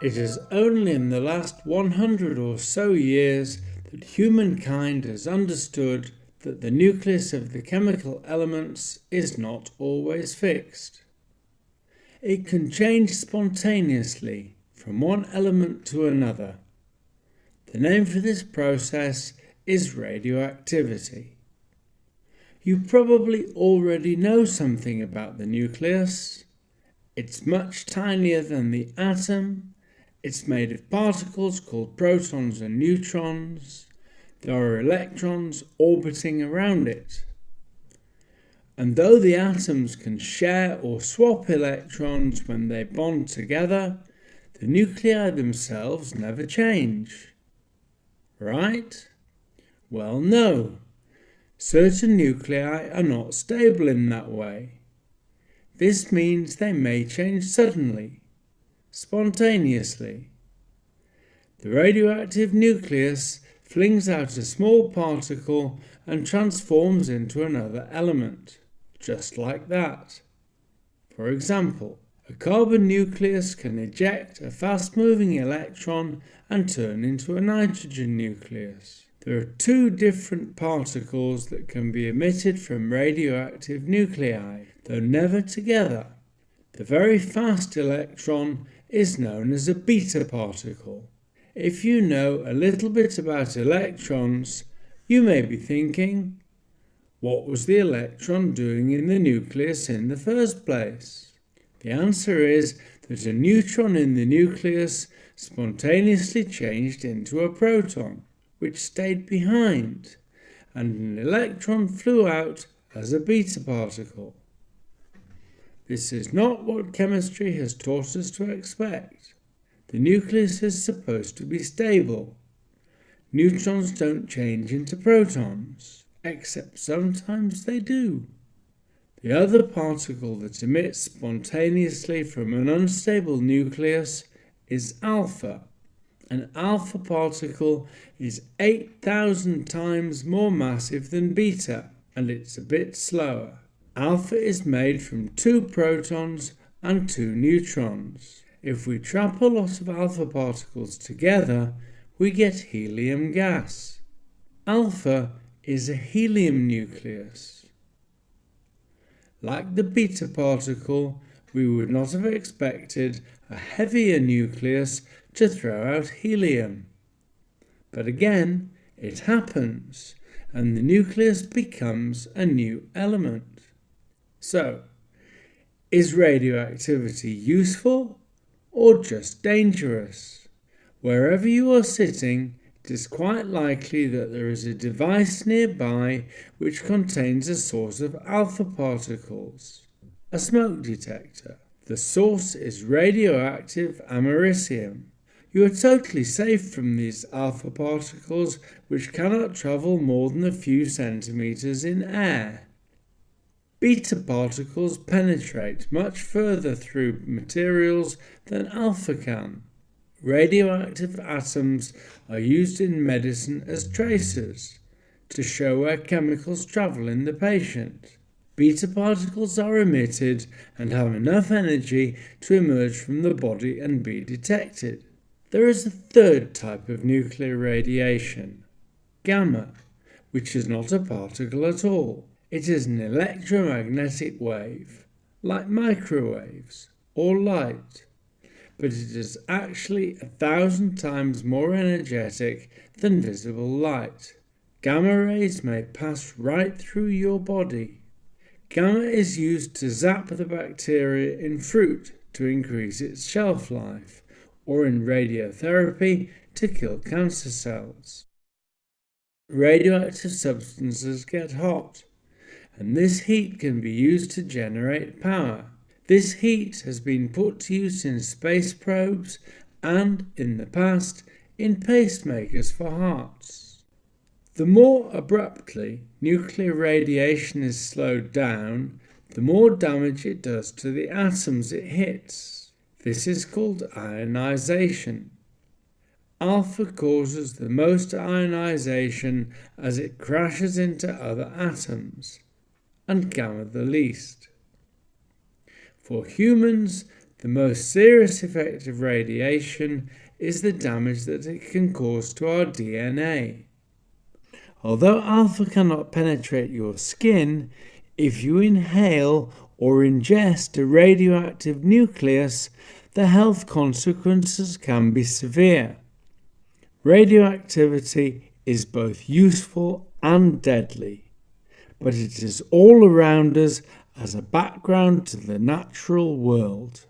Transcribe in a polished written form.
It is only in the last 100 or so years that humankind has understood that the nucleus of the chemical elements is not always fixed. It can change spontaneously from one element to another. The name for this process is radioactivity. You probably already know something about the nucleus. It's much tinier than the atom. It's made of particles called protons and neutrons. There are electrons orbiting around it. And though the atoms can share or swap electrons when they bond together, the nuclei themselves never change. Right? Well, no. Certain nuclei are not stable in that way. This means they may change suddenly, spontaneously. The radioactive nucleus flings out a small particle and transforms into another element, just like that. For example, a carbon nucleus can eject a fast-moving electron and turn into a nitrogen nucleus. There are two different particles that can be emitted from radioactive nuclei, though never together. The very fast electron is known as a beta particle. If you know a little bit about electrons, you may be thinking, what was the electron doing in the nucleus in the first place? The answer is that a neutron in the nucleus spontaneously changed into a proton, which stayed behind, and an electron flew out as a beta particle. This is not what chemistry has taught us to expect. The nucleus is supposed to be stable. Neutrons don't change into protons, except sometimes they do. The other particle that emits spontaneously from an unstable nucleus is alpha. An alpha particle is 8,000 times more massive than beta, and it's a bit slower. Alpha is made from 2 protons and 2 neutrons. If we trap a lot of alpha particles together, we get helium gas. Alpha is a helium nucleus. Like the beta particle, we would not have expected a heavier nucleus to throw out helium. But again, it happens, and the nucleus becomes a new element. So, is radioactivity useful or just dangerous? Wherever you are sitting, it is quite likely that there is a device nearby which contains a source of alpha particles, a smoke detector. The source is radioactive americium. You are totally safe from these alpha particles, which cannot travel more than a few centimeters in air. Beta particles penetrate much further through materials than alpha can. Radioactive atoms are used in medicine as tracers, to show where chemicals travel in the patient. Beta particles are emitted and have enough energy to emerge from the body and be detected. There is a third type of nuclear radiation, gamma, which is not a particle at all. It is an electromagnetic wave, like microwaves or light, but it is actually 1,000 times more energetic than visible light. Gamma rays may pass right through your body. Gamma is used to zap the bacteria in fruit to increase its shelf life, or in radiotherapy to kill cancer cells. Radioactive substances get hot, and this heat can be used to generate power. This heat has been put to use in space probes and, in the past, in pacemakers for hearts. The more abruptly nuclear radiation is slowed down, the more damage it does to the atoms it hits. This is called ionization. Alpha causes the most ionization as it crashes into other atoms, and gamma the least. For humans, The most serious effect of radiation is the damage that it can cause to our DNA. Although alpha cannot penetrate your skin, if you inhale or ingest a radioactive nucleus, the health consequences can be severe. Radioactivity is both useful and deadly, but it is all around us as a background to the natural world.